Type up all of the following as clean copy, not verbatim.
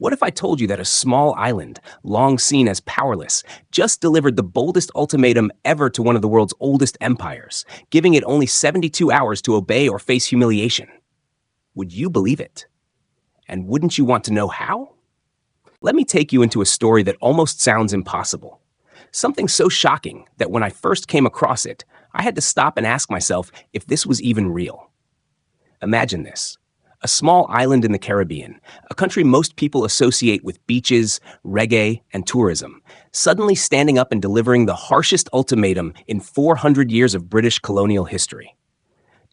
What if I told you that a small island, long seen as powerless, just delivered the boldest ultimatum ever to one of the world's oldest empires, giving it only 72 hours to obey or face humiliation? Would you believe it? And wouldn't you want to know how? Let me take you into a story that almost sounds impossible. Something so shocking that when I first came across it, I had to stop and ask myself if this was even real. Imagine this. A small island in the Caribbean, a country most people associate with beaches, reggae, and tourism, suddenly standing up and delivering the harshest ultimatum in 400 years of British colonial history.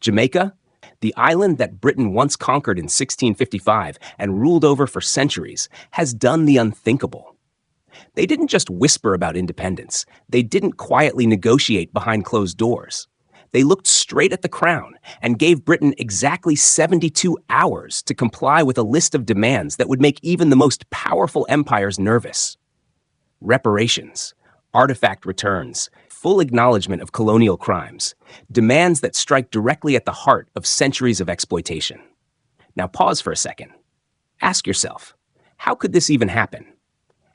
Jamaica, the island that Britain once conquered in 1655 and ruled over for centuries, has done the unthinkable. They didn't just whisper about independence. They didn't quietly negotiate behind closed doors. They looked straight at the crown and gave Britain exactly 72 hours to comply with a list of demands that would make even the most powerful empires nervous. Reparations, artifact returns, full acknowledgement of colonial crimes, demands that strike directly at the heart of centuries of exploitation. Now pause for a second. Ask yourself, how could this even happen?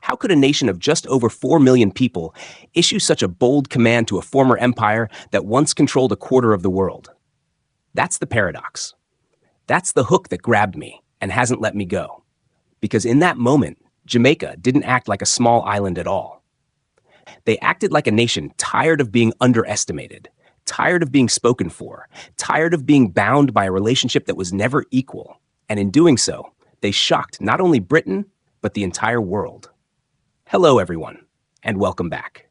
How could a nation of just over 4 million people issue such a bold command to a former empire that once controlled a quarter of the world? That's the paradox. That's the hook that grabbed me and hasn't let me go. Because in that moment, Jamaica didn't act like a small island at all. They acted like a nation tired of being underestimated, tired of being spoken for, tired of being bound by a relationship that was never equal. And in doing so, they shocked not only Britain, but the entire world. Hello, everyone, and welcome back.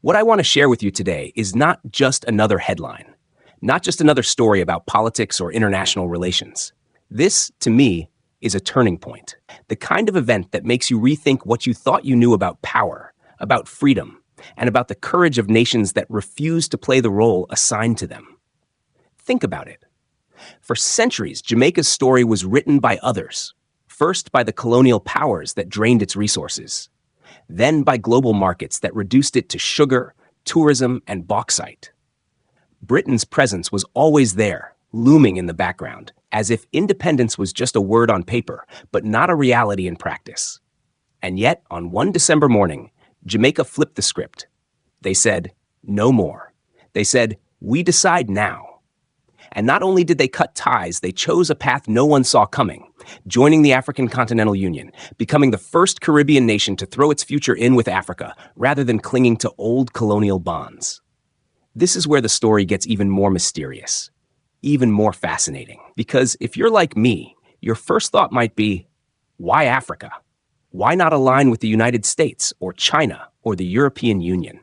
What I want to share with you today is not just another headline, not just another story about politics or international relations. This, to me, is a turning point, the kind of event that makes you rethink what you thought you knew about power, about freedom, and about the courage of nations that refuse to play the role assigned to them. Think about it. For centuries, Jamaica's story was written by others, first by the colonial powers that drained its resources, then by global markets that reduced it to sugar, tourism, and bauxite. Britain's presence was always there, looming in the background, as if independence was just a word on paper, but not a reality in practice. And yet, on one December morning, Jamaica flipped the script. They said, no more. They said, we decide now. And not only did they cut ties, they chose a path no one saw coming, joining the African Continental Union, becoming the first Caribbean nation to throw its future in with Africa, rather than clinging to old colonial bonds. This is where the story gets even more mysterious, even more fascinating. Because if you're like me, your first thought might be, why Africa? Why not align with the United States, or China, or the European Union?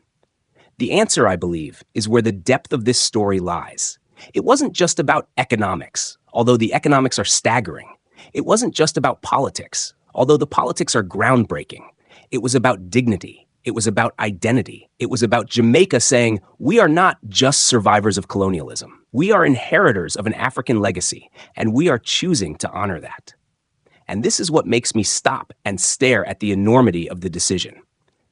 The answer, I believe, is where the depth of this story lies. It wasn't just about economics, although the economics are staggering. It wasn't just about politics, although the politics are groundbreaking. It was about dignity. It was about identity. It was about Jamaica saying, we are not just survivors of colonialism. We are inheritors of an African legacy, and we are choosing to honor that. And this is what makes me stop and stare at the enormity of the decision.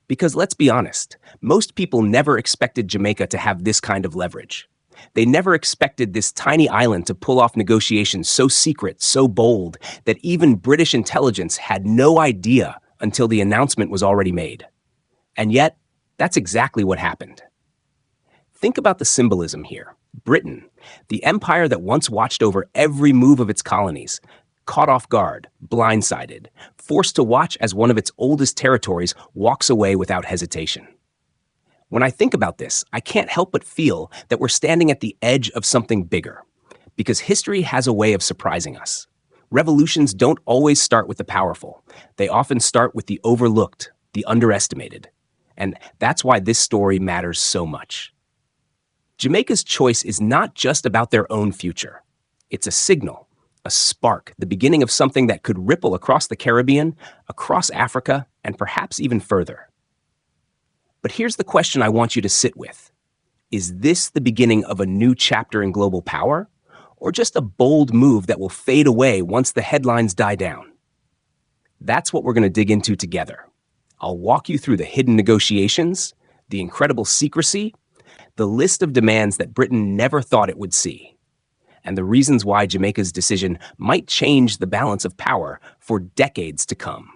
Because let's be honest, most people never expected Jamaica to have this kind of leverage. They never expected this tiny island to pull off negotiations so secret, so bold, that even British intelligence had no idea until the announcement was already made. And yet, that's exactly what happened. Think about the symbolism here. Britain, the empire that once watched over every move of its colonies, caught off guard, blindsided, forced to watch as one of its oldest territories walks away without hesitation. When I think about this, I can't help but feel that we're standing at the edge of something bigger, because history has a way of surprising us. Revolutions don't always start with the powerful. They often start with the overlooked, the underestimated. And that's why this story matters so much. Jamaica's choice is not just about their own future. It's a signal, a spark, the beginning of something that could ripple across the Caribbean, across Africa, and perhaps even further. But here's the question I want you to sit with. Is this the beginning of a new chapter in global power, or just a bold move that will fade away once the headlines die down? That's what we're going to dig into together. I'll walk you through the hidden negotiations, the incredible secrecy, the list of demands that Britain never thought it would see, and the reasons why Jamaica's decision might change the balance of power for decades to come.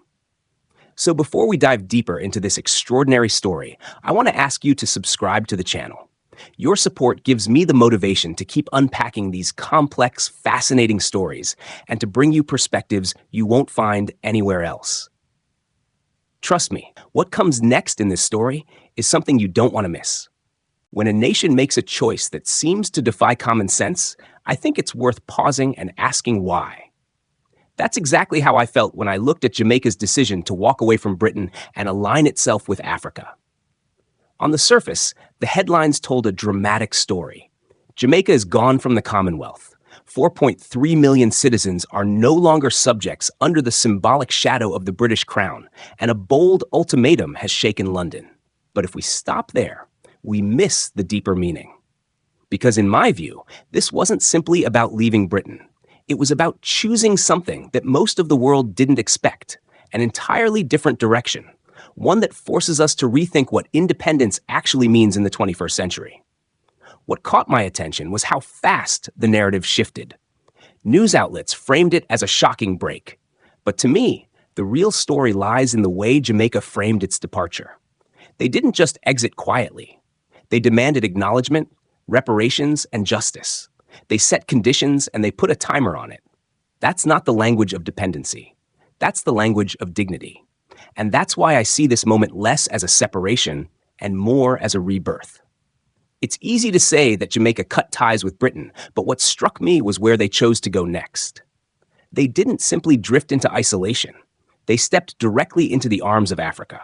So before we dive deeper into this extraordinary story, I want to ask you to subscribe to the channel. Your support gives me the motivation to keep unpacking these complex, fascinating stories and to bring you perspectives you won't find anywhere else. Trust me, what comes next in this story is something you don't want to miss. When a nation makes a choice that seems to defy common sense, I think it's worth pausing and asking why. That's exactly how I felt when I looked at Jamaica's decision to walk away from Britain and align itself with Africa. On the surface, the headlines told a dramatic story. Jamaica is gone from the Commonwealth. 4.3 million citizens are no longer subjects under the symbolic shadow of the British Crown, and a bold ultimatum has shaken London. But if we stop there, we miss the deeper meaning. Because in my view, this wasn't simply about leaving Britain. It was about choosing something that most of the world didn't expect, an entirely different direction, one that forces us to rethink what independence actually means in the 21st century. What caught my attention was how fast the narrative shifted. News outlets framed it as a shocking break. But to me, the real story lies in the way Jamaica framed its departure. They didn't just exit quietly. They demanded acknowledgement, reparations, and justice. They set conditions and they put a timer on it. That's not the language of dependency. That's the language of dignity. And that's why I see this moment less as a separation and more as a rebirth. It's easy to say that Jamaica cut ties with Britain, but what struck me was where they chose to go next. They didn't simply drift into isolation. They stepped directly into the arms of Africa.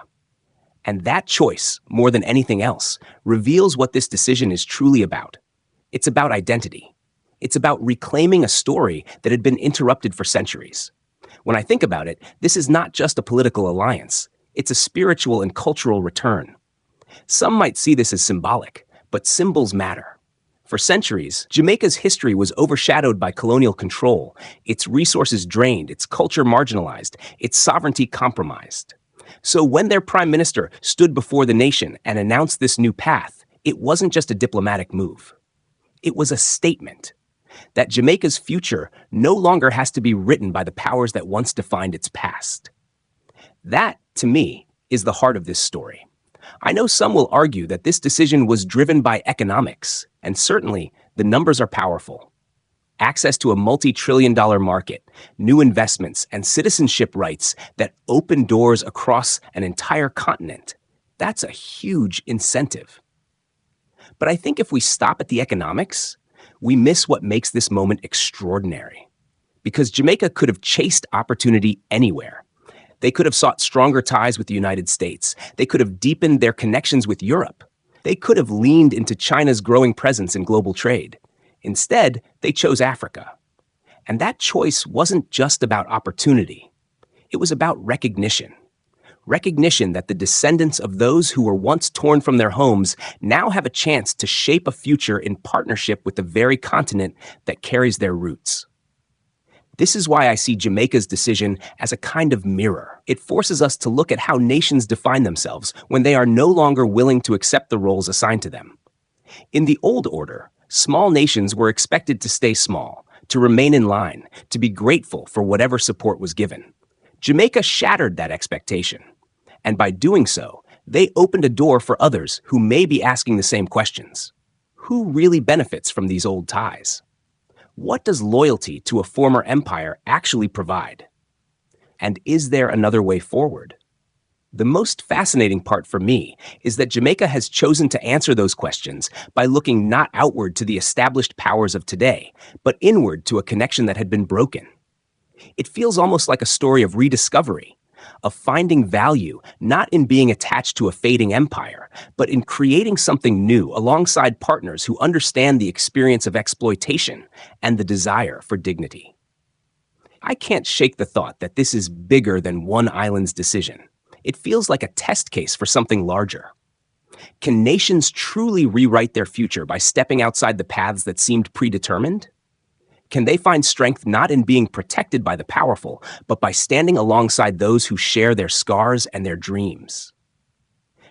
And that choice, more than anything else, reveals what this decision is truly about. It's about identity. It's about reclaiming a story that had been interrupted for centuries. When I think about it, this is not just a political alliance. It's a spiritual and cultural return. Some might see this as symbolic, but symbols matter. For centuries, Jamaica's history was overshadowed by colonial control, its resources drained, its culture marginalized, its sovereignty compromised. So when their prime minister stood before the nation and announced this new path, it wasn't just a diplomatic move. It was a statement that Jamaica's future no longer has to be written by the powers that once defined its past. That, to me, is the heart of this story. I know some will argue that this decision was driven by economics, and certainly the numbers are powerful. Access to a multi-trillion-dollar market, new investments, and citizenship rights that open doors across an entire continent. That's a huge incentive. But I think if we stop at the economics, we miss what makes this moment extraordinary. Because Jamaica could have chased opportunity anywhere. They could have sought stronger ties with the United States. They could have deepened their connections with Europe. They could have leaned into China's growing presence in global trade. Instead, they chose Africa. And that choice wasn't just about opportunity. It was about recognition. Recognition that the descendants of those who were once torn from their homes now have a chance to shape a future in partnership with the very continent that carries their roots. This is why I see Jamaica's decision as a kind of mirror. It forces us to look at how nations define themselves when they are no longer willing to accept the roles assigned to them. In the old order, small nations were expected to stay small, to remain in line, to be grateful for whatever support was given. Jamaica shattered that expectation. And by doing so, they opened a door for others who may be asking the same questions. Who really benefits from these old ties? What does loyalty to a former empire actually provide? And is there another way forward? The most fascinating part for me is that Jamaica has chosen to answer those questions by looking not outward to the established powers of today, but inward to a connection that had been broken. It feels almost like a story of rediscovery, of finding value not in being attached to a fading empire, but in creating something new alongside partners who understand the experience of exploitation and the desire for dignity. I can't shake the thought that this is bigger than one island's decision. It feels like a test case for something larger. Can nations truly rewrite their future by stepping outside the paths that seemed predetermined? Can they find strength not in being protected by the powerful, but by standing alongside those who share their scars and their dreams?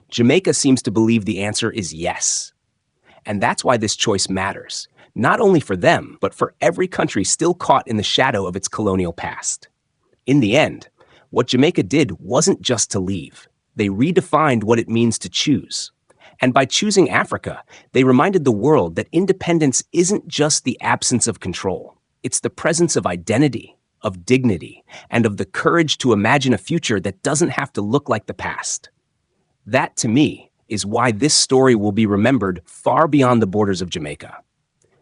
Jamaica seems to believe the answer is yes. And that's why this choice matters, not only for them, but for every country still caught in the shadow of its colonial past. In the end, What Jamaica did wasn't just to leave. They redefined what it means to choose. And by choosing Africa, they reminded the world that independence isn't just the absence of control. It's the presence of identity, of dignity, and of the courage to imagine a future that doesn't have to look like the past. That, to me, is why this story will be remembered far beyond the borders of Jamaica,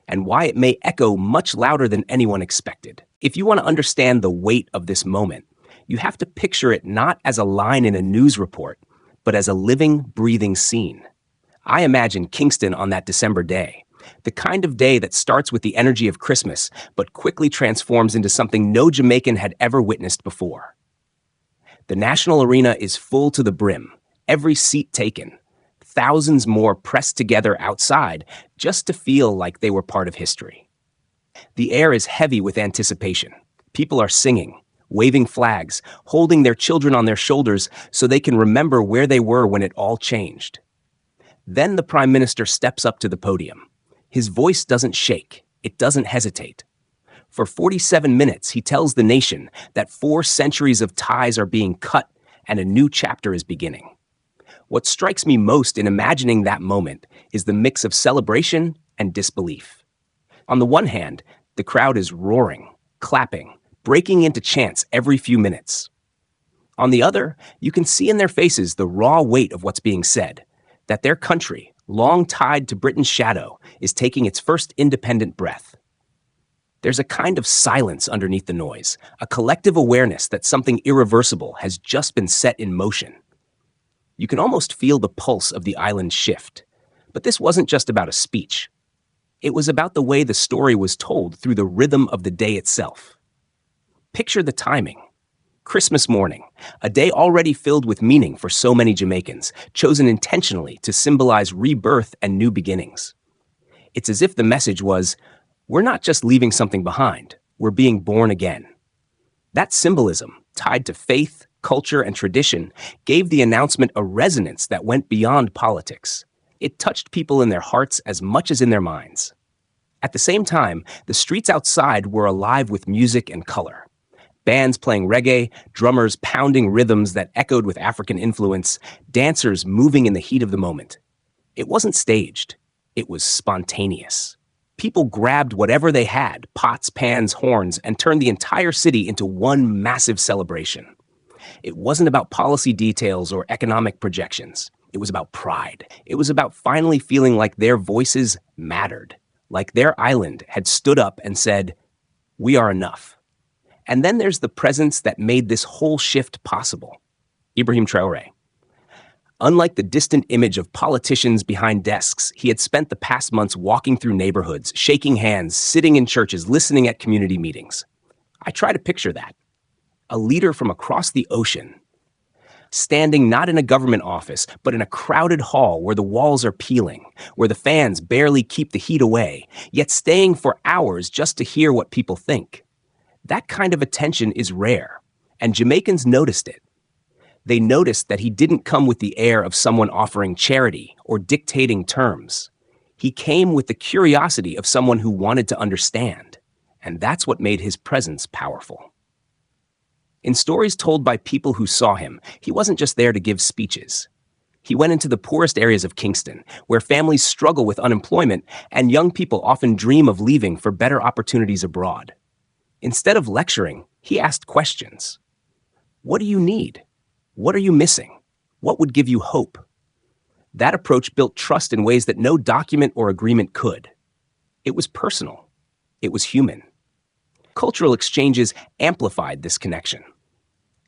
and why it may echo much louder than anyone expected. If you want to understand the weight of this moment, you have to picture it not as a line in a news report, but as a living, breathing scene. I imagine Kingston on that December day, the kind of day that starts with the energy of Christmas, but quickly transforms into something no Jamaican had ever witnessed before. The National Arena is full to the brim, every seat taken, thousands more pressed together outside just to feel like they were part of history. The air is heavy with anticipation. People are singing, waving flags, holding their children on their shoulders so they can remember where they were when it all changed. Then the Prime Minister steps up to the podium. His voice doesn't shake. It doesn't hesitate. For 47 minutes, he tells the nation that 4 centuries of ties are being cut and a new chapter is beginning. What strikes me most in imagining that moment is the mix of celebration and disbelief. On the one hand, the crowd is roaring, clapping, breaking into chants every few minutes. On the other, you can see in their faces the raw weight of what's being said, that their country, long tied to Britain's shadow, is taking its first independent breath. There's a kind of silence underneath the noise, a collective awareness that something irreversible has just been set in motion. You can almost feel the pulse of the island shift. But this wasn't just about a speech. It was about the way the story was told through the rhythm of the day itself. Picture the timing. Christmas morning, a day already filled with meaning for so many Jamaicans, chosen intentionally to symbolize rebirth and new beginnings. It's as if the message was, we're not just leaving something behind, we're being born again. That symbolism, tied to faith, culture, and tradition, gave the announcement a resonance that went beyond politics. It touched people in their hearts as much as in their minds. At the same time, the streets outside were alive with music and color. Bands playing reggae, drummers pounding rhythms that echoed with African influence, dancers moving in the heat of the moment. It wasn't staged. It was spontaneous. People grabbed whatever they had, pots, pans, horns, and turned the entire city into one massive celebration. It wasn't about policy details or economic projections. It was about pride. It was about finally feeling like their voices mattered, like their island had stood up and said, "We are enough." And then there's the presence that made this whole shift possible. Ibrahim Traoré. Unlike the distant image of politicians behind desks, he had spent the past months walking through neighborhoods, shaking hands, sitting in churches, listening at community meetings. I try to picture that. A leader from across the ocean, standing not in a government office, but in a crowded hall where the walls are peeling, where the fans barely keep the heat away, yet staying for hours just to hear what people think. That kind of attention is rare, and Jamaicans noticed it. They noticed that he didn't come with the air of someone offering charity or dictating terms. He came with the curiosity of someone who wanted to understand, and that's what made his presence powerful. In stories told by people who saw him, he wasn't just there to give speeches. He went into the poorest areas of Kingston, where families struggle with unemployment and young people often dream of leaving for better opportunities abroad. Instead of lecturing, he asked questions. What do you need? What are you missing? What would give you hope? That approach built trust in ways that no document or agreement could. It was personal. It was human. Cultural exchanges amplified this connection.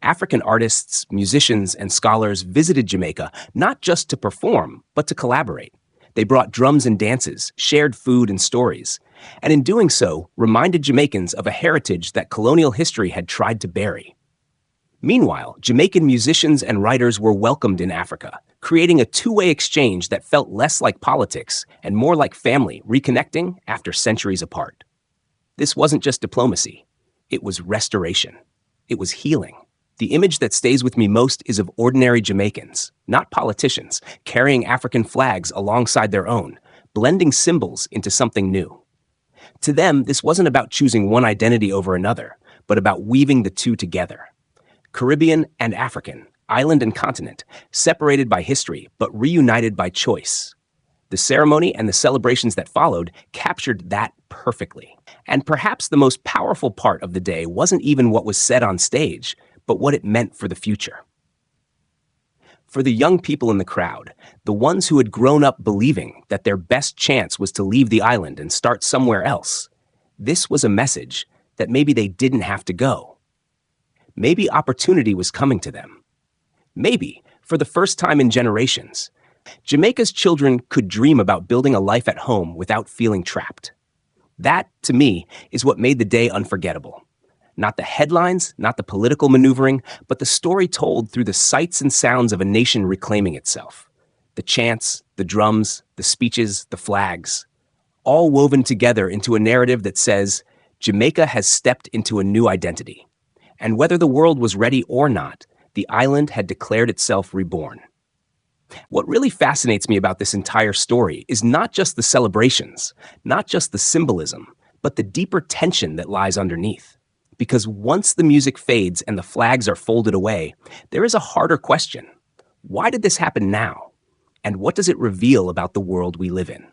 African artists, musicians, and scholars visited Jamaica not just to perform, but to collaborate. They brought drums and dances, shared food and stories, and in doing so, reminded Jamaicans of a heritage that colonial history had tried to bury. Meanwhile, Jamaican musicians and writers were welcomed in Africa, creating a two-way exchange that felt less like politics and more like family reconnecting after centuries apart. This wasn't just diplomacy. It was restoration. It was healing. The image that stays with me most is of ordinary Jamaicans, not politicians, carrying African flags alongside their own, blending symbols into something new. To them, this wasn't about choosing one identity over another, but about weaving the two together. Caribbean and African, island and continent, separated by history but reunited by choice. The ceremony and the celebrations that followed captured that perfectly. And perhaps the most powerful part of the day wasn't even what was said on stage, but what it meant for the future. For the young people in the crowd, the ones who had grown up believing that their best chance was to leave the island and start somewhere else, this was a message that maybe they didn't have to go. Maybe opportunity was coming to them. Maybe, for the first time in generations, Jamaica's children could dream about building a life at home without feeling trapped. That, to me, is what made the day unforgettable. Not the headlines, not the political maneuvering, but the story told through the sights and sounds of a nation reclaiming itself. The chants, the drums, the speeches, the flags, all woven together into a narrative that says, Jamaica has stepped into a new identity. And whether the world was ready or not, the island had declared itself reborn. What really fascinates me about this entire story is not just the celebrations, not just the symbolism, but the deeper tension that lies underneath. Because once the music fades and the flags are folded away, there is a harder question. Why did this happen now? And what does it reveal about the world we live in?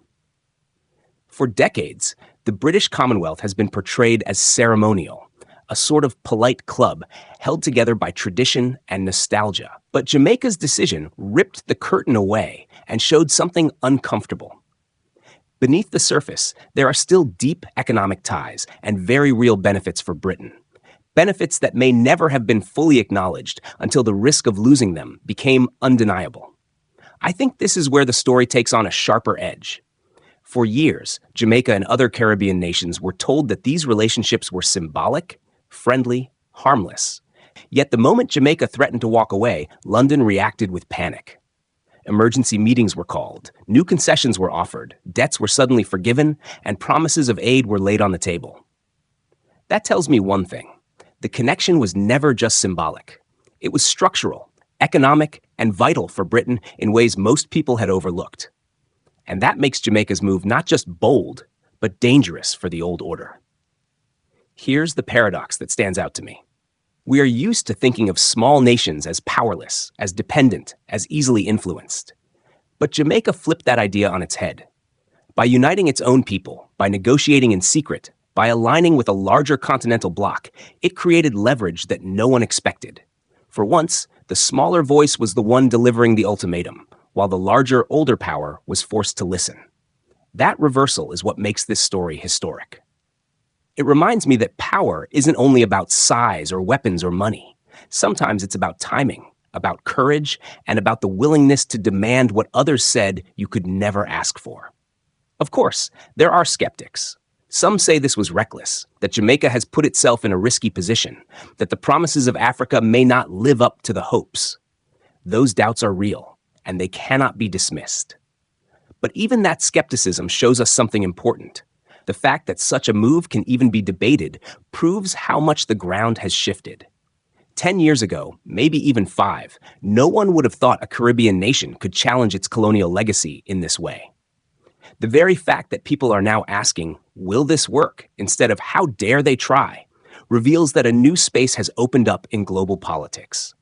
For decades, the British Commonwealth has been portrayed as ceremonial, a sort of polite club held together by tradition and nostalgia. But Jamaica's decision ripped the curtain away and showed something uncomfortable. Beneath the surface, there are still deep economic ties and very real benefits for Britain. Benefits that may never have been fully acknowledged until the risk of losing them became undeniable. I think this is where the story takes on a sharper edge. For years, Jamaica and other Caribbean nations were told that these relationships were symbolic, friendly, harmless. Yet the moment Jamaica threatened to walk away, London reacted with panic. Emergency meetings were called, new concessions were offered, debts were suddenly forgiven, and promises of aid were laid on the table. That tells me one thing. The connection was never just symbolic. It was structural, economic, and vital for Britain in ways most people had overlooked. And that makes Jamaica's move not just bold, but dangerous for the old order. Here's the paradox that stands out to me. We are used to thinking of small nations as powerless, as dependent, as easily influenced. But Jamaica flipped that idea on its head. By uniting its own people, by negotiating in secret, by aligning with a larger continental bloc, it created leverage that no one expected. For once, the smaller voice was the one delivering the ultimatum, while the larger, older power was forced to listen. That reversal is what makes this story historic. It reminds me that power isn't only about size or weapons or money. Sometimes it's about timing, about courage, and about the willingness to demand what others said you could never ask for. Of course, there are skeptics. Some say this was reckless, that Jamaica has put itself in a risky position, that the promises of Africa may not live up to the hopes. Those doubts are real, and they cannot be dismissed. But even that skepticism shows us something important. The fact that such a move can even be debated proves how much the ground has shifted. 10 years ago, maybe even 5, no one would have thought a Caribbean nation could challenge its colonial legacy in this way. The very fact that people are now asking, will this work, instead of how dare they try, reveals that a new space has opened up in global politics.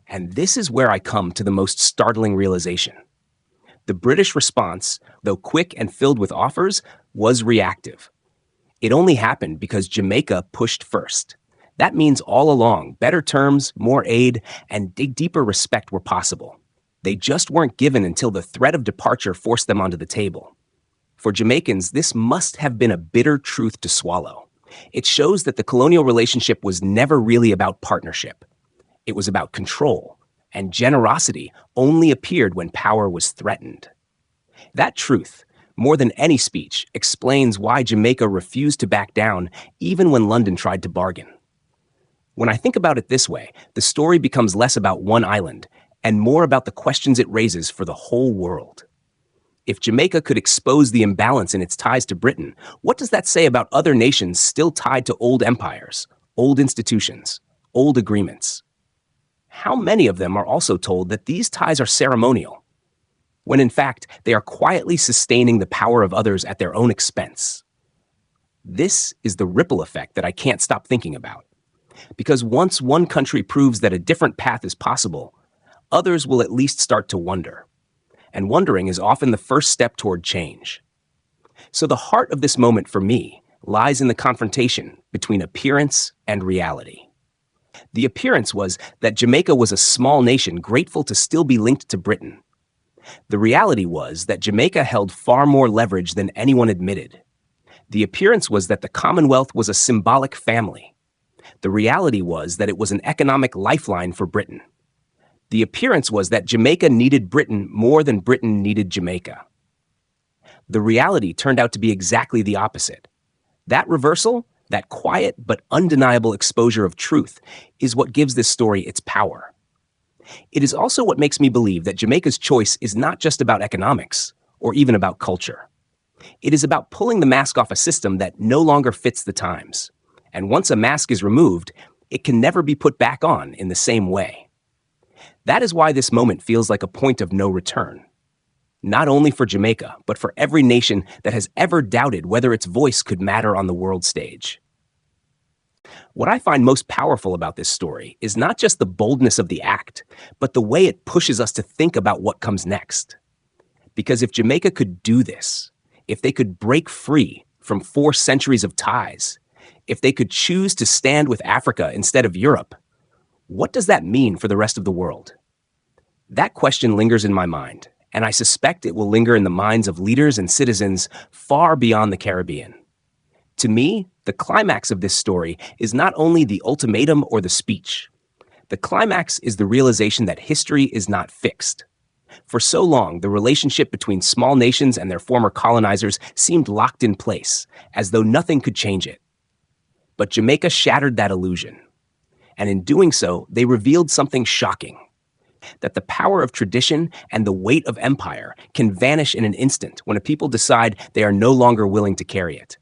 And this is where I come to the most startling realization. The British response, though quick and filled with offers, was reactive. It only happened because Jamaica pushed first. That means all along, better terms, more aid, and deeper respect were possible. They just weren't given until the threat of departure forced them onto the table. For Jamaicans, this must have been a bitter truth to swallow. It shows that the colonial relationship was never really about partnership. It was about control, and generosity only appeared when power was threatened. That truth, more than any speech, explains why Jamaica refused to back down even when London tried to bargain. When I think about it this way, the story becomes less about one island and more about the questions it raises for the whole world. If Jamaica could expose the imbalance in its ties to Britain, what does that say about other nations still tied to old empires, old institutions, old agreements? How many of them are also told that these ties are ceremonial, when in fact they are quietly sustaining the power of others at their own expense? This is the ripple effect that I can't stop thinking about. Because once one country proves that a different path is possible, others will at least start to wonder. And wondering is often the first step toward change. So the heart of this moment for me lies in the confrontation between appearance and reality. The appearance was that Jamaica was a small nation grateful to still be linked to Britain. The reality was that Jamaica held far more leverage than anyone admitted. The appearance was that the Commonwealth was a symbolic family. The reality was that it was an economic lifeline for Britain. The appearance was that Jamaica needed Britain more than Britain needed Jamaica. The reality turned out to be exactly the opposite. That reversal, that quiet but undeniable exposure of truth, is what gives this story its power. It is also what makes me believe that Jamaica's choice is not just about economics, or even about culture. It is about pulling the mask off a system that no longer fits the times. And once a mask is removed, it can never be put back on in the same way. That is why this moment feels like a point of no return. Not only for Jamaica, but for every nation that has ever doubted whether its voice could matter on the world stage. What I find most powerful about this story is not just the boldness of the act, but the way it pushes us to think about what comes next. Because if Jamaica could do this, if they could break free from 4 centuries of ties, if they could choose to stand with Africa instead of Europe, what does that mean for the rest of the world? That question lingers in my mind, and I suspect it will linger in the minds of leaders and citizens far beyond the Caribbean. To me, the climax of this story is not only the ultimatum or the speech. The climax is the realization that history is not fixed. For so long, the relationship between small nations and their former colonizers seemed locked in place, as though nothing could change it. But Jamaica shattered that illusion. And in doing so, they revealed something shocking: that the power of tradition and the weight of empire can vanish in an instant when a people decide they are no longer willing to carry it.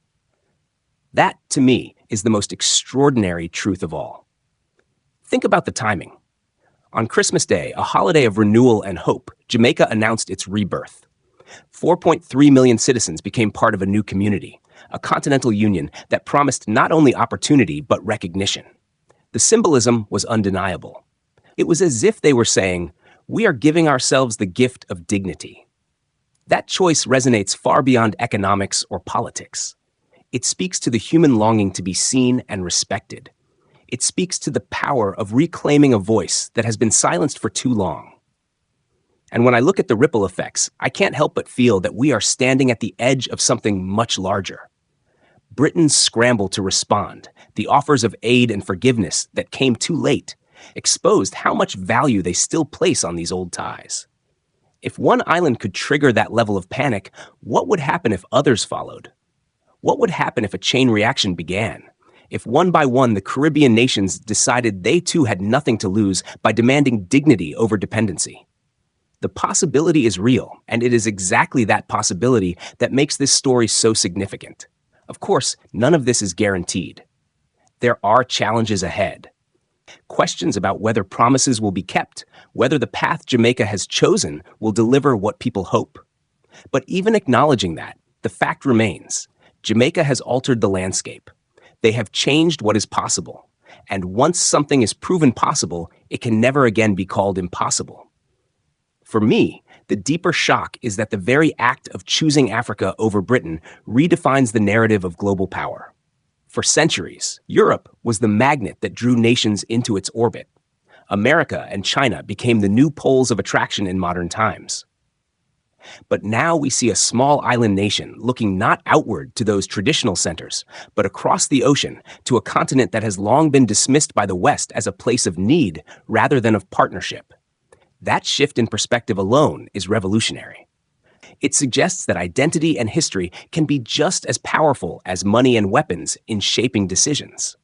That, to me, is the most extraordinary truth of all. Think about the timing. On Christmas Day, a holiday of renewal and hope, Jamaica announced its rebirth. 4.3 million citizens became part of a new community, a continental union that promised not only opportunity but recognition. The symbolism was undeniable. It was as if they were saying, "We are giving ourselves the gift of dignity." That choice resonates far beyond economics or politics. It speaks to the human longing to be seen and respected. It speaks to the power of reclaiming a voice that has been silenced for too long. And when I look at the ripple effects, I can't help but feel that we are standing at the edge of something much larger. Britain's scramble to respond, the offers of aid and forgiveness that came too late, exposed how much value they still place on these old ties. If one island could trigger that level of panic, what would happen if others followed? What would happen if a chain reaction began? If one by one the Caribbean nations decided they too had nothing to lose by demanding dignity over dependency? The possibility is real, and it is exactly that possibility that makes this story so significant. Of course, none of this is guaranteed. There are challenges ahead. Questions about whether promises will be kept, whether the path Jamaica has chosen will deliver what people hope. But even acknowledging that, the fact remains: Jamaica has altered the landscape. They have changed what is possible. And once something is proven possible, it can never again be called impossible. For me, the deeper shock is that the very act of choosing Africa over Britain redefines the narrative of global power. For centuries, Europe was the magnet that drew nations into its orbit. America and China became the new poles of attraction in modern times. But now we see a small island nation looking not outward to those traditional centers, but across the ocean to a continent that has long been dismissed by the West as a place of need rather than of partnership. That shift in perspective alone is revolutionary. It suggests that identity and history can be just as powerful as money and weapons in shaping decisions.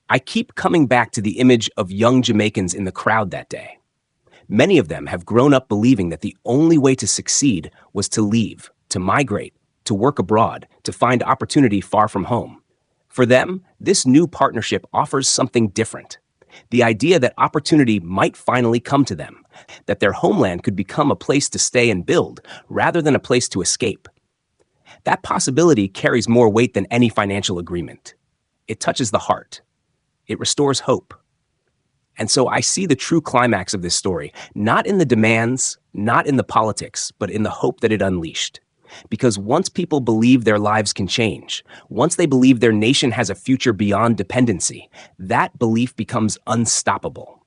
I keep coming back to the image of young Jamaicans in the crowd that day. Many of them have grown up believing that the only way to succeed was to leave, to migrate, to work abroad, to find opportunity far from home. For them, this new partnership offers something different. The idea that opportunity might finally come to them, that their homeland could become a place to stay and build rather than a place to escape. That possibility carries more weight than any financial agreement. It touches the heart. It restores hope. And so I see the true climax of this story, not in the demands, not in the politics, but in the hope that it unleashed. Because once people believe their lives can change, once they believe their nation has a future beyond dependency, that belief becomes unstoppable.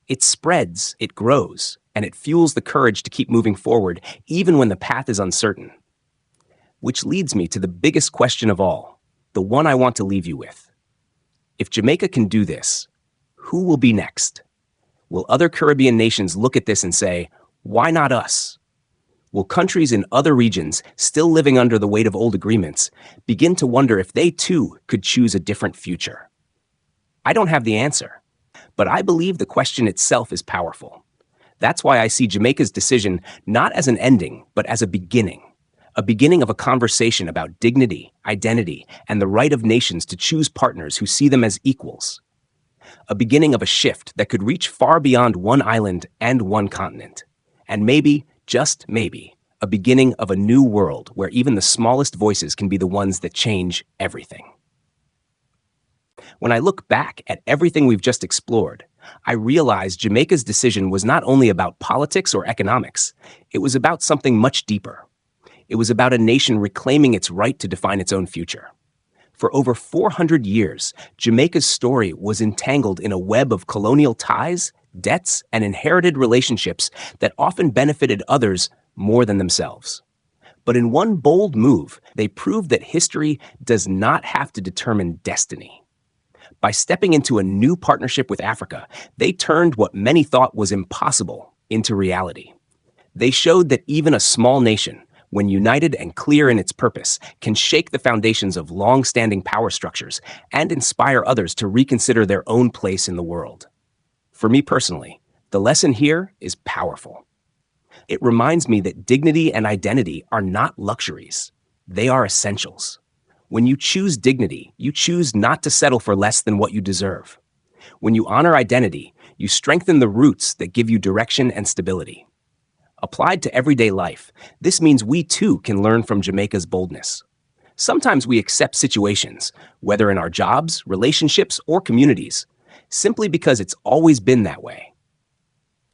It spreads, it grows, and it fuels the courage to keep moving forward, even when the path is uncertain. Which leads me to the biggest question of all, the one I want to leave you with. If Jamaica can do this, who will be next? Will other Caribbean nations look at this and say, why not us? Will countries in other regions, still living under the weight of old agreements, begin to wonder if they too could choose a different future? I don't have the answer, but I believe the question itself is powerful. That's why I see Jamaica's decision not as an ending, but as a beginning of a conversation about dignity, identity, and the right of nations to choose partners who see them as equals. A beginning of a shift that could reach far beyond one island and one continent. And maybe, just maybe, a beginning of a new world where even the smallest voices can be the ones that change everything. When I look back at everything we've just explored, I realize Jamaica's decision was not only about politics or economics, it was about something much deeper. It was about a nation reclaiming its right to define its own future. For over 400 years, Jamaica's story was entangled in a web of colonial ties, debts, and inherited relationships that often benefited others more than themselves. But in one bold move, they proved that history does not have to determine destiny. By stepping into a new partnership with Africa, they turned what many thought was impossible into reality. They showed that even a small nation, when united and clear in its purpose, can shake the foundations of long-standing power structures and inspire others to reconsider their own place in the world. For me personally, the lesson here is powerful. It reminds me that dignity and identity are not luxuries. They are essentials. When you choose dignity, you choose not to settle for less than what you deserve. When you honor identity, you strengthen the roots that give you direction and stability. Applied to everyday life, this means we too can learn from Jamaica's boldness. Sometimes we accept situations, whether in our jobs, relationships, or communities, simply because it's always been that way.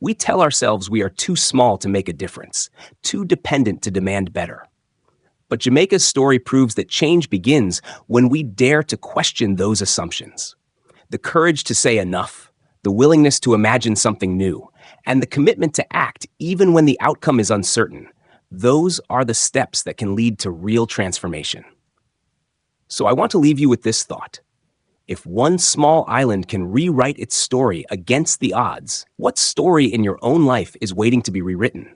We tell ourselves we are too small to make a difference, too dependent to demand better. But Jamaica's story proves that change begins when we dare to question those assumptions. The courage to say enough, the willingness to imagine something new, and the commitment to act even when the outcome is uncertain, those are the steps that can lead to real transformation. So I want to leave you with this thought. If one small island can rewrite its story against the odds, what story in your own life is waiting to be rewritten?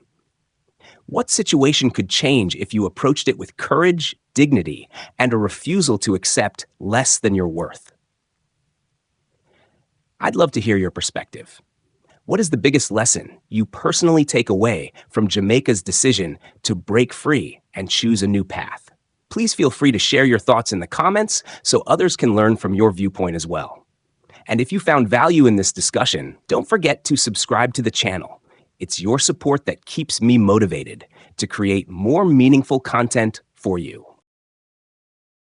What situation could change if you approached it with courage, dignity, and a refusal to accept less than your worth? I'd love to hear your perspective. What is the biggest lesson you personally take away from Jamaica's decision to break free and choose a new path? Please feel free to share your thoughts in the comments so others can learn from your viewpoint as well. And if you found value in this discussion, don't forget to subscribe to the channel. It's your support that keeps me motivated to create more meaningful content for you.